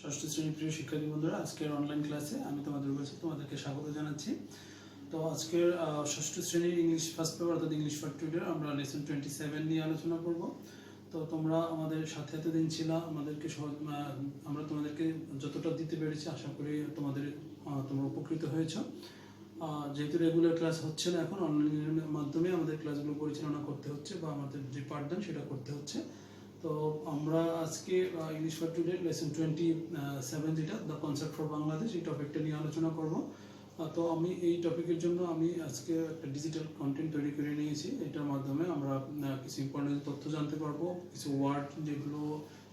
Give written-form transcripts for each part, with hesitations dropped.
ষষ্ঠ শ্রেণীর প্রিয় শিক্ষার্থী বন্ধুরা, আজকের অনলাইন ক্লাসে আমি তোমাদের কাছে তোমাদেরকে স্বাগত জানাচ্ছি। তো আজকের ষষ্ঠ শ্রেণীর ইংলিশ ফার্স্ট পেপার অর্থাৎ ইংলিশ ফর টুডের আমরা লেসন 27 নিয়ে আলোচনা করব। তো তোমরা আমাদের সাথে এতদিন ছিল, আমরা তোমাদেরকে যতটা দিতে পেরেছি আশা করি তোমরা উপকৃত হয়েছ। যেহেতু রেগুলার ক্লাস হচ্ছে না, এখন অনলাইনের মাধ্যমে আমাদের ক্লাসগুলো পরিচালনা করতে হচ্ছে বা আমাদের যে পাঠদান সেটা করতে হচ্ছে। তো আমরা আজকে ইংলিশ ফর টুডে লেসন 27 যেটা দ্য কনসেপ্ট ফর বাংলাদেশ, এই টপিকটা নিয়ে আলোচনা করব। তো আমি এই টপিকের জন্য আমি আজকে একটা ডিজিটাল কন্টেন্ট তৈরি করে নিয়েছি। এটার মাধ্যমে আমরা কিছু ইম্পর্টেন্ট তথ্য জানতে পারবো, কিছু ওয়ার্ড যেগুলো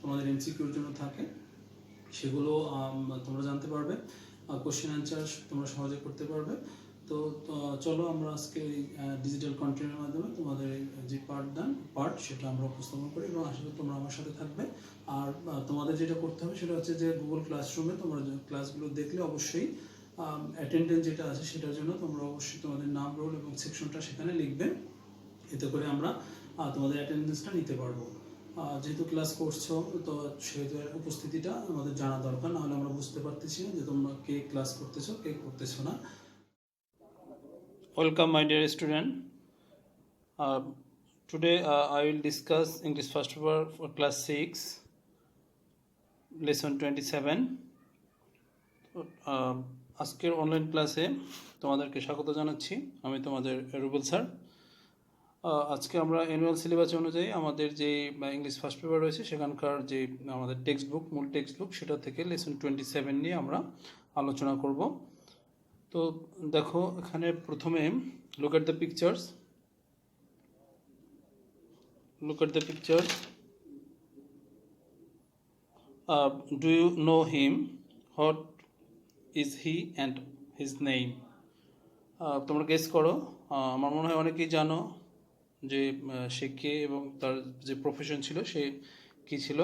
তোমাদের এমসিকিউর জন্য থাকে সেগুলো তোমরা জানতে পারবে, কোশ্চেন অ্যান্সার তোমরা সহজে করতে পারবে। তো চলো আমরা আজকে এই ডিজিটাল কন্টেন্টের মাধ্যমে তোমাদের যে পার্ট সেটা আমরা উপস্থাপন করি এবং আশা করি তোমরা আমার সাথে থাকবে। আর তোমাদের যেটা করতে হবে সেটা হচ্ছে যে গুগল ক্লাসরুমে তোমরা ক্লাসগুলো দেখলে অবশ্যই অ্যাটেন্ডেন্স যেটা আছে সেটার জন্য তোমরা অবশ্যই তোমাদের নাম, রোল এবং সেকশনটা সেখানে লিখবে। এতে করে আমরা তোমাদের অ্যাটেন্ডেন্সটা নিতে পারবো। যেহেতু ক্লাস করছো তো সেহেতু উপস্থিতিটা আমাদের জানা দরকার, নাহলে আমরা বুঝতে পারতেছি না যে তোমরা কে ক্লাস করতেছো কে করতেছো না। Welcome my dear student. Today I will discuss English first paper for class 6 lesson 27. আজকের অনলাইন ক্লাসে তোমাদেরকে স্বাগত জানাচ্ছি। আমি তোমাদের রুবেল স্যার। আজকে আমরা অ্যানুয়াল সিলেবাস অনুযায়ী আমাদের যে ইংলিশ ফার্স্ট পেপার রয়েছে সেখানকার যে আমাদের মূল টেক্সট বুক সেটা থেকে লেসন 27 নিয়ে আমরা আলোচনা করব। তো দেখো, এখানে প্রথমে look at the pictures. Do you know him? What is he and his name? তোমরা গেস করো। আমার মনে হয় অনেকেই জানো যে সে কে এবং তার যে প্রফেশন ছিল সে কি ছিল।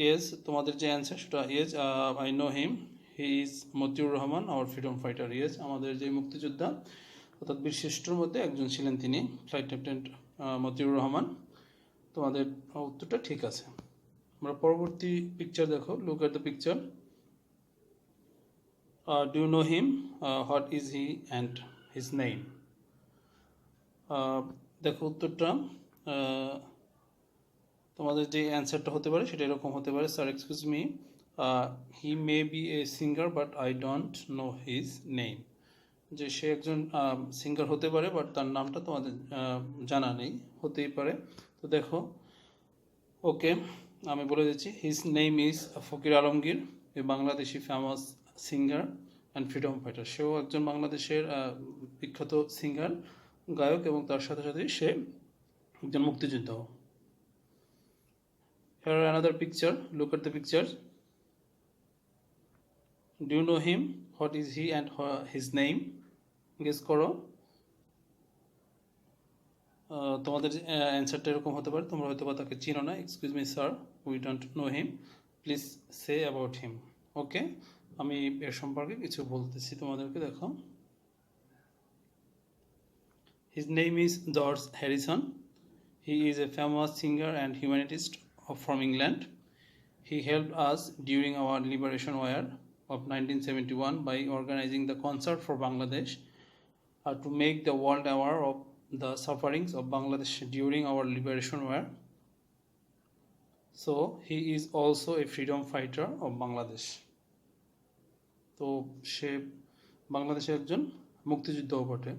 ইয়েস, তোমাদের যে অ্যান্সার সেটা yes, I know him, he is Motiur Rahman, our freedom fighter. Yes, আমাদের যে মুক্তিযোদ্ধা অর্থাৎ বীরশ্রেষ্ঠর মধ্যে একজন ছিলেন তিনি, ফ্লাইট লেফটেন্যান্ট মতিউর রহমান। তোমাদের উত্তরটা ঠিক আছে। আমরা পরবর্তী পিকচার দেখো, look at the picture. Do you know him? What is he and his name? দেখো উত্তরটা, তোমাদের যে অ্যান্সারটা হতে পারে সেটা এরকম হতে পারে, sir excuse me, he may B a singer but I don't know his name. যে সে একজন সিঙ্গার হতে পারে বাট তার নামটা তোমাদের জানা নেই, হতেই পারে। তো দেখো, ওকে আমি বলে দিচ্ছি, his name is Fakir Alamgir, A Bangladeshi famous singer and freedom fighter. সেও একজন বাংলাদেশের বিখ্যাত সিঙ্গার, গায়ক এবং তার সাথে সাথে সে একজন মুক্তিযোদ্ধা। Here another picture, look at the picture. Do you know him? What is he and his name? Guess করো। তোমাদের অ্যান্সারটা এরকম হতে পারে, তোমরা হয়তো বা তাকে চিনো না। Excuse me sir, we don't know him, please say about him. Okay, আমি এর সম্পর্কে কিছু বলতেছি তোমাদেরকে। দেখো, his name is George Harrison. He is a famous singer and humanitarian from England. He helped us during our liberation war of 1971 by organizing the Concert for Bangladesh to make the world aware of the sufferings of Bangladesh during our liberation war. So he is also a freedom fighter of Bangladesh. তো সে বাংলাদেশের একজন মুক্তিযোদ্ধাও বটে।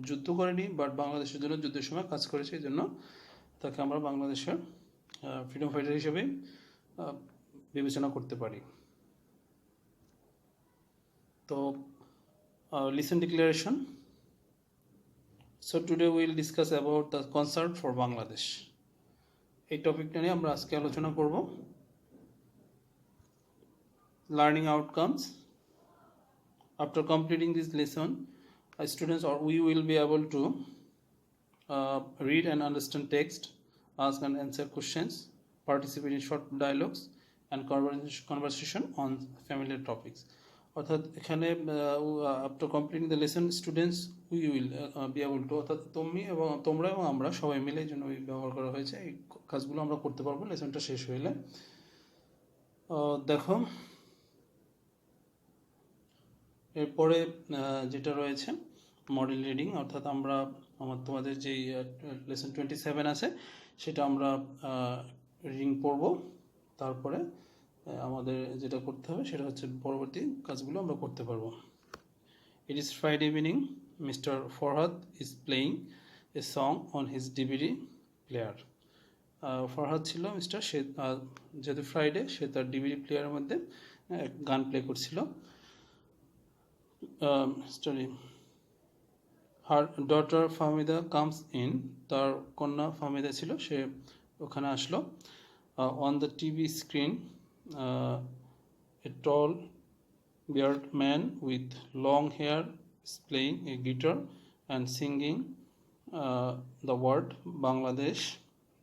যুদ্ধ করেনি but বাংলাদেশের জন্য যুদ্ধের সময় কাজ করেছে, এই জন্য তাকে আমরা বাংলাদেশের ফ্রিডম ফাইটার হিসেবে বিবেচনা করতে পারি। তো listen declaration. So today will discuss about the concert for Bangladesh. এই টপিকটা নিয়ে আমরা আজকে আলোচনা করব। Learning outcomes. After completing this lesson, students or we will be able to read and understand text, ask and answer questions, participate in short dialogues and conversation on familiar topics. অর্থাৎ এখানে after completing the lesson students we will be able to, অর্থাৎ তুমি এবং তোমরা এবং আমরা সবাই মিলে এই জন্য ব্যবহার করা হয়েছে। এই কাজগুলো আমরা করতে পারবো লেসনটা শেষ হইলে। দেখো এরপরে যেটা রয়েছে মডেল রিডিং, অর্থাৎ আমরা তোমাদের যেই লেসন 27 আছে সেটা আমরা রিডিং পড়ব, তারপরে আমাদের যেটা করতে হবে সেটা হচ্ছে পরবর্তী কাজগুলো আমরা করতে পারবো। It is Friday evening. Mr. Farhad is playing a song on his DVD player. Farhad ছিল মিস্টার, সে যেহেতু ফ্রাইডে সে তার ডিভিডি প্লেয়ারের মধ্যে গান প্লে করছিল। Story, her daughter Fahmida comes in, তার কন্যা ফাহমিদা ছিল, সে ওখানে আসলো। On the TV screen a tall bearded man with long hair is playing a guitar and singing the word Bangladesh.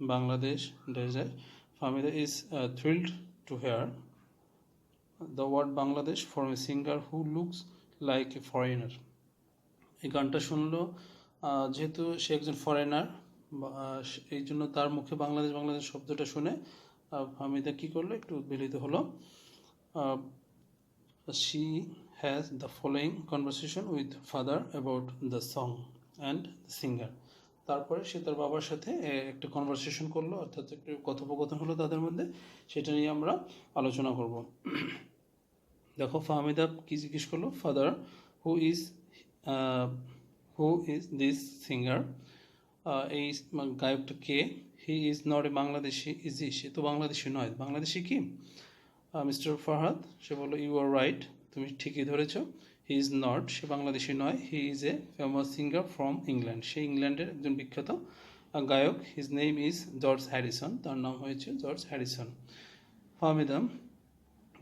Bangladesh desert. Famida is thrilled to hear the word Bangladesh from a singer who looks like a foreigner. এই গানটা শুনলো যেহেতু সে একজন foreigner, এই জন্য তার মুখে বাংলাদেশ বাংলাদেশ শব্দটা শুনে ফাহমিদা কি করলো, একটু উদ্বেলিত হলো। She has the following conversation with father about the song and the singer. তারপরে সে তার বাবার সাথে একটা কনভারসেশন করলো, অর্থাৎ একটু কথোপকথন হলো তাদের মধ্যে, সেটা নিয়ে আমরা আলোচনা করব। দেখো ফাহমিদা কি জিজ্ঞেস করলো, father who is this singer, এই গায়কটা কে? He is not a Bangladeshi, is he, সে তো বাংলাদেশি নয়, বাংলাদেশি কি? মিস্টার ফারহাদ সে বললো, ইউ আর রাইট, তুমি ঠিকই ধরেছ, হি ইজ নট, সে বাংলাদেশি নয়, he is a famous singer from England, সে ইংল্যান্ডের একজন বিখ্যাত গায়ক, his name is George Harrison, তার নাম হয়েছে George Harrison. Fahmida,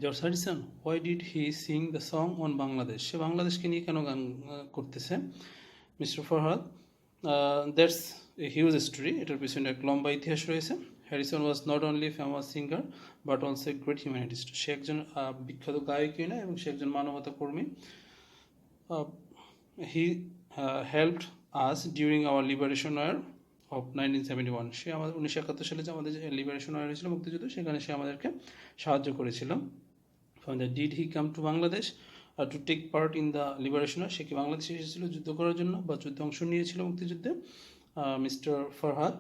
George Harrison, why did he sing the song on Bangladesh, সে বাংলাদেশকে নিয়ে কেন গান করতেছে? Mister Farhad, that's a huge story, এটার পিছনে এক লম্বা ইতিহাস রয়েছে। Harrison was not only famous singer but also a great humanitist, সে একজন বিখ্যাত গায়কই না, এবং সে একজন মানবতা কর্মী। He helped us during our liberation war of 1971, সে আমাদের 1971 সালে যে আমাদের যে লিবারেশন ওয়ার হয়েছিল, মুক্তিযুদ্ধ, সেখানে সে আমাদেরকে সাহায্য করেছিল। Did he come to Bangladesh to take part in the liberation war, সে কি বাংলাদেশে এসেছিল যুদ্ধ করার জন্য বা যুদ্ধে অংশ নিয়েছিল মুক্তিযুদ্ধে? মিস্টার ফারহাদ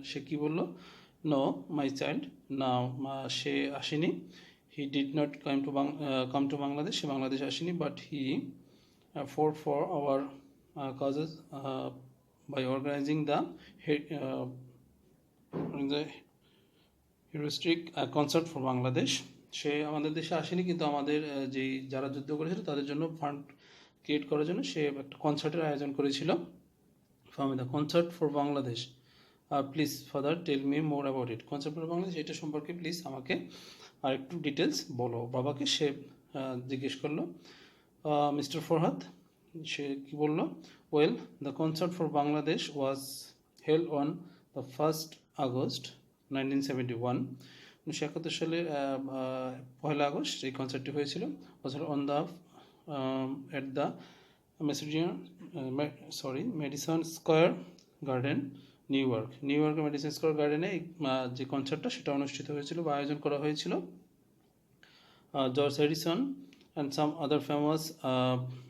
সে কি বলল, নো মাই চাইল্ড, না সে আসেনি। He did not come to Bangladesh, সে বাংলাদেশ আসেনি, but he for our causes by organising the historic concert for Bangladesh, সে আমাদের দেশে আসেনি, কিন্তু আমাদের যেই যারা যুদ্ধ করেছিল তাদের জন্য ফান্ড ক্রিয়েট করার জন্য সে একটা কনসার্টের আয়োজন করেছিল। Fahmida, concert for Bangladesh, please father tell me more about it, concert for Bangladesh এটা সম্পর্কে প্লিজ আমাকে আর একটু ডিটেলস বলো, বাবাকে সে জিজ্ঞেস করলো। মিস্টার ফরহাদ সে কি বলল, well the concert for Bangladesh was held on the 1st August 1971, 1971 সালের 1 আগস্ট এই কনসার্টটি হয়েছিল। On the at the medicine square garden, new ইয়র্কের মেডিসন স্কোয়ার গার্ডেনে যে কনসার্টটা সেটা অনুষ্ঠিত হয়েছিল বা আয়োজন করা হয়েছিল। George Harrison and some other famous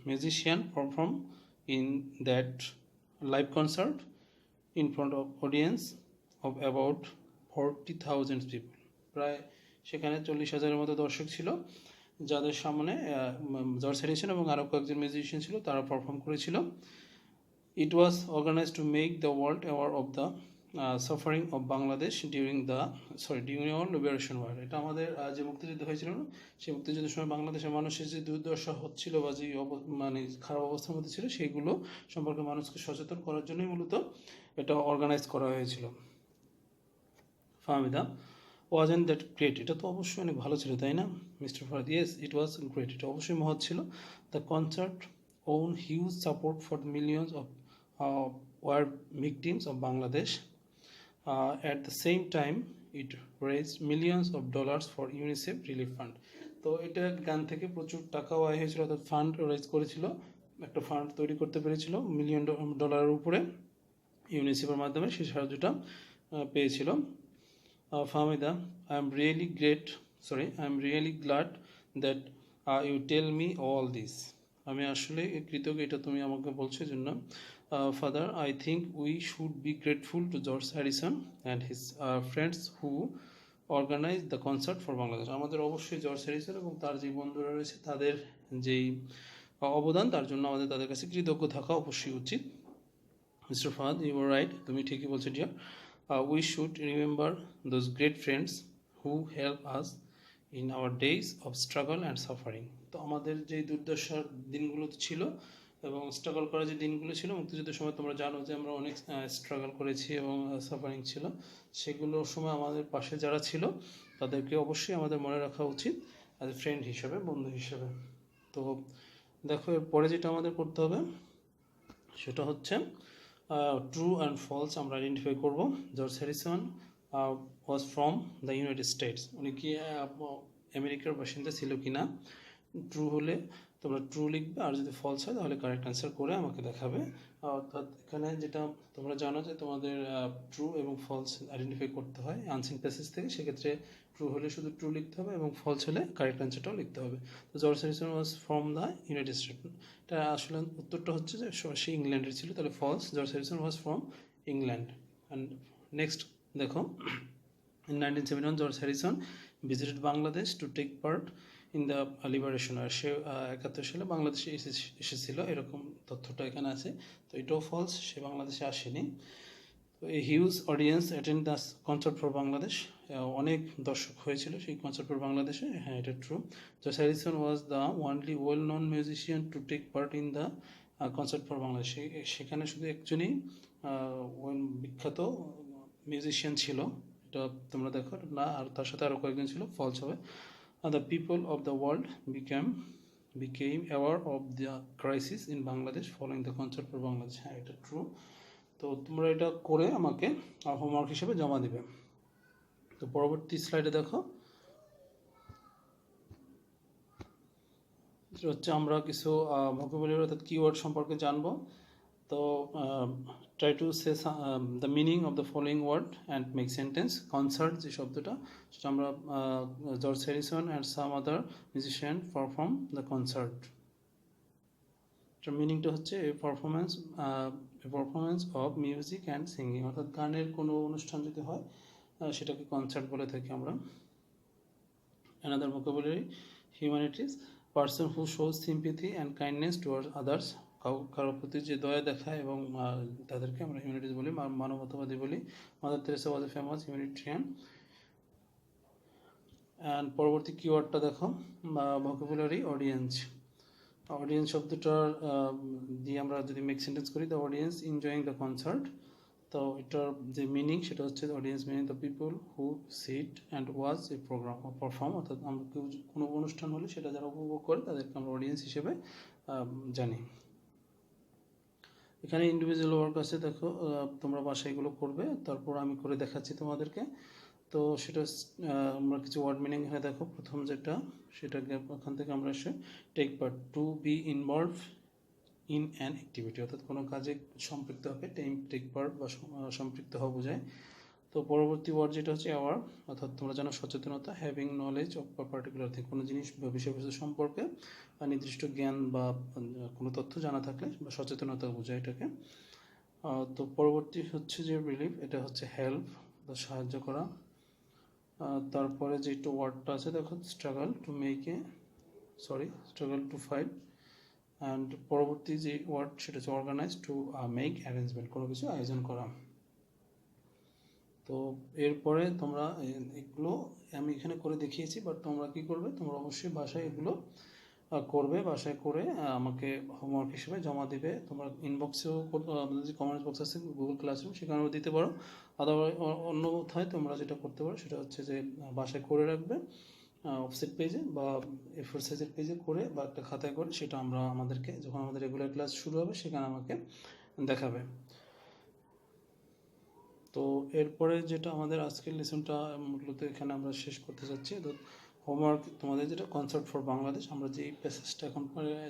musician perform in that live concert in front of audience of about 40,000 people, প্রায় সেখানে 40,000-এর মতো দর্শক ছিল, যাদের সামনে জর্জ হ্যারিসন এবং আরও কয়েকজন মিউজিশিয়ান ছিল, তারা পারফর্ম করেছিল। It was organized to make the world aware of the suffering of Bangladesh during our liberation war, এটা আমাদের যে মুক্তিযুদ্ধ হয়েছিল না, সেই মুক্তিযুদ্ধের সময় বাংলাদেশের মানুষের যে দুর্দশা হচ্ছিল বা যে মানে খারাপ অবস্থার মধ্যে ছিল, সেইগুলো সম্পর্কে মানুষকে সচেতন করার জন্যই মূলত এটা অর্গানাইজ করা হয়েছিল। ফাহমিদা, ওয়াজেন্ট দ্যাট গ্রেট, এটা তো অবশ্যই অনেক ভালো ছিল, তাই না? Mister Farhad, yes it was great, এটা অবশ্যই মহৎ ছিল। The concert own huge support for the millions of war victims of Bangladesh. At the same time, it raised millions of dollars for UNICEF relief fund. তো এটা গান থেকে প্রচুর টাকাও আয় হয়েছিল, অর্থাৎ ফান্ড রাইজ করেছিল, একটা ফান্ড তৈরি করতে পেরেছিল $1 মিলিয়ন উপরে ইউনিসেফের মাধ্যমে, সেই সাহায্যটা পেয়েছিল। Fahmida, I am really glad that you tell me all this. আমি আসলে কৃতজ্ঞ এটা তুমি আমাকে বলছো জন্য। Father, I think we should be grateful to George Harrison and his friends who organise the concert for Bangladesh. আমাদের অবশ্যই জর্জ হ্যারিসন এবং তার যে বন্ধুরা রয়েছে তাদের যেই অবদান, তার জন্য আমাদের তাদের কাছে কৃতজ্ঞ থাকা অবশ্যই উচিত। Mister Fahad, you are right, তুমি ঠিকই বলছো dear. We should remember those great friends who help us in our days of struggle and suffering. তো আমাদের যে দুর্দশার দিনগুলো ছিল এবং স্ট্রাগল করার যে দিনগুলো ছিল, মুক্তিযুদ্ধের সময় তোমরা জানো যে আমরা অনেক স্ট্রাগল করেছি এবং সাফারিং ছিল, সেগুলোর সময় আমাদের পাশে যারা ছিল তাদেরকে অবশ্যই আমাদের মনে রাখা উচিত অ্যাজ এ ফ্রেন্ড হিসেবে, বন্ধু হিসেবে। তো দেখো এরপরে যেটা আমাদের করতে হবে সেটা হচ্ছে ট্রু অ্যান্ড ফলস আমরা আইডেন্টিফাই করব। George Harrison was from the United states, উনি কি আমেরিকার বাসিন্দা ছিল কি না। ট্রু হলে তোমরা ট্রু লিখবে, আর যদি ফলস হয় তাহলে কারেক্ট অ্যান্সার করে আমাকে দেখাবে। অর্থাৎ এখানে যেটা তোমরা জানো যে তোমাদের ট্রু এবং ফলস আইডেন্টিফাই করতে হয় আনসিন প্যাসেজ থেকে, সেক্ষেত্রে ট্রু হলে শুধু ট্রু লিখতে হবে এবং ফলস হলে কারেক্ট অ্যান্সারটাও লিখতে হবে। তো George Harrison was from the United State, এটা আসলে উত্তরটা হচ্ছে যে সে ইংল্যান্ডের ছিল, তাহলে false, George Harrison was from England. And next দেখো, in 1971 George Harrison visited Bangladesh to take part in the liberation. আর সে 71 সালে বাংলাদেশে এসেছিল, এরকম তথ্যটা এখানে আছে। তো এটাও ফলস, সে বাংলাদেশে আসেনি। তো এই huge audience attend the concert for Bangladesh, অনেক দর্শক হয়েছিল সেই কনসার্ট ফর বাংলাদেশে, হ্যাঁ এটা true. George Harrison was the only well known musician to take part in the concert for Bangladesh, সেখানে শুধু একজনই বিখ্যাত মিউজিশিয়ান ছিল, এটা তোমরা দেখো না, আর তার সাথে আরও কয়েকজন ছিল, ফলস হবে। The people of the world became aware of the crisis in Bangladesh following the concert for Bangladesh, হ্যাঁ এটা ট্রু। তো তোমরা এটা করে আমাকে হোমওয়ার্ক হিসেবে জমা দিবে। তো পরবর্তী স্লাইডে দেখো, হচ্ছে আমরা কিছু ভোকাবুলারি অর্থাৎ কিওয়ার্ড সম্পর্কে জানবো। তো try to say the meaning of the following word and make sentence. Concert যে শব্দটা, সেটা আমরা George Harrison and some other musician perform the concert, এটার মিনিংটা হচ্ছে a performance of music and singing, অর্থাৎ গানের কোনো অনুষ্ঠান যদি হয় সেটাকে কনসার্ট বলে থাকি আমরা। Another vocabulary, humanities, person who shows sympathy and kindness towards others, কারোর প্রতি যে দয়া দেখায় এবং তাদেরকে আমরা হিউম্যানিটিস বলি, মানবতাবাদী বলি। Mother Teresa was a famous humanitarian. And পরবর্তী কিওয়ার্ডটা দেখো, ভোকাবুলারি অডিয়েন্স। অডিয়েন্স শব্দটার দিয়ে আমরা যদি মেক সেন্টেন্স করি, the audience enjoying the concert, তো এটার যে মিনিং সেটা হচ্ছে audience meaning the people who sit and watch a programme perform, অর্থাৎ আমরা কোনো অনুষ্ঠান হলে সেটা যারা উপভোগ করে তাদেরকে আমরা অডিয়েন্স হিসেবে জানি। এখানে ইন্ডিভিজুয়াল ওয়ার্ক আছে, দেখো তোমরা বাসায় এগুলো করবে, তারপর আমি করে দেখাচ্ছি তোমাদেরকে। তো সেটা আমরা কিছু ওয়ার্ড মিনিং এখানে দেখো, প্রথম যেটা সেটাকে ওখান থেকে আমরা এসে take part, to be involve in an activity, অর্থাৎ কোনো কাজে সম্পৃক্ত হবে, টেক পার্ট বা সম্পৃক্ত হওয়া বোঝায়। তো পরবর্তী ওয়ার্ড যেটা হচ্ছে অ্যাওয়ার, অর্থাৎ তোমরা জানো সচেতনতা, having knowledge of particular thing, কোনো জিনিস বা বিষয়বস্তু সম্পর্কে নির্দিষ্ট জ্ঞান বা কোনো তথ্য জানা থাকলে বা সচেতনতা বোঝায় এটাকে। তো পরবর্তী হচ্ছে যে রিলিফ, এটা হচ্ছে হেল্প, সাহায্য করা। তারপরে যে একটু ওয়ার্ডটা আছে দেখো, স্ট্রাগল টু ফাইট। অ্যান্ড পরবর্তী যে ওয়ার্ড সেটা হচ্ছে অর্গানাইজ, টু মেক অ্যারেঞ্জমেন্ট, কোনো কিছু আয়োজন করা। তো এরপরে তোমরা এগুলো আমি এখানে করে দেখিয়েছি, বাট তোমরা কি করবে, তোমরা অবশ্যই বাসায় এগুলো করবে, বাসায় করে আমাকে হোমওয়ার্ক হিসেবে জমা দিবে। তোমরা ইনবক্সেও আমাদের যে কমেন্টস বক্স আছে গুগল ক্লাসরুম, সেখানেও দিতে পারো। আদারওয়াইজ অন্যথায় তোমরা যেটা করতে পারো সেটা হচ্ছে যে বাসায় করে রাখবে অফসেট পেজে বা A4 সাইজের পেজে করে বা একটা খাতায় করে, সেটা আমাদেরকে যখন আমাদের রেগুলার ক্লাস শুরু হবে সেখানে আমাকে দেখাবে। তো এরপরে যেটা আমাদের আজকের লেসনটা মূলত এখানে আমরা শেষ করতে চাচ্ছি। তো হোমওয়ার্ক তোমাদের যেটা কনসার্ট ফর বাংলাদেশ, আমরা যে প্যাসেজটা এখন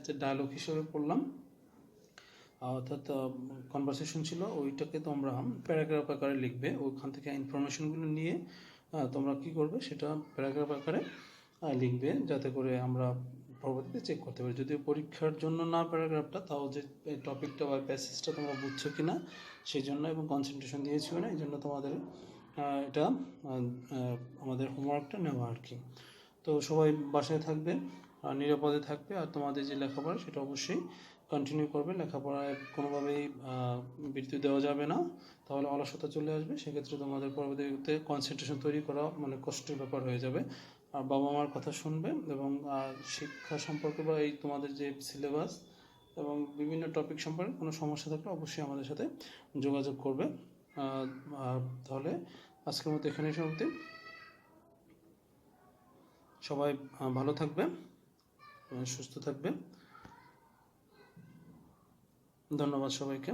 যে ডায়লগ হিসেবে পড়লাম, অর্থাৎ কনভারসেশন ছিল, ওইটাকে তোমরা প্যারাগ্রাফ আকারে লিখবে। ওইখান থেকে ইনফরমেশনগুলো নিয়ে তোমরা কি করবে, সেটা প্যারাগ্রাফ আকারে লিখবে, যাতে করে আমরা পরবর্তীতে চেক করতে পারি। যদিও পরীক্ষার জন্য না প্যারাগ্রাফটা, তাও যে টপিকটা বা প্যাসেজটা তোমরা বুঝছো কি না সেই জন্য, এবং কনসেন্ট্রেশন দিয়েছো না, এই জন্য তোমাদের এটা আমাদের হোমওয়ার্কটা নেওয়া আর কি। তো সবাই বাসায় থাকবে, নিরাপদে থাকবে, আর তোমাদের যে লেখাপড়া সেটা অবশ্যই কন্টিনিউ করবে। লেখাপড়ায় কোনোভাবেই বিরতি দেওয়া যাবে না, তাহলে অলসতা চলে আসবে। সেক্ষেত্রে তোমাদের পরবর্তীতে কনসেন্ট্রেশন তৈরি করা মানে কষ্টের ব্যাপার হয়ে যাবে। আর বাবা মার কথা শুনবে, এবং শিক্ষা সম্পর্কে বা এই তোমাদের যে সিলেবাস এবং বিভিন্ন টপিক সম্পর্কে কোনো সমস্যা থাকলে অবশ্যই আমাদের সাথে যোগাযোগ করবে। তাহলে আজকের মতো এখানেই সমাপ্তি। সবাই ভালো থাকবে, সুস্থ থাকবে। ধন্যবাদ সবাইকে।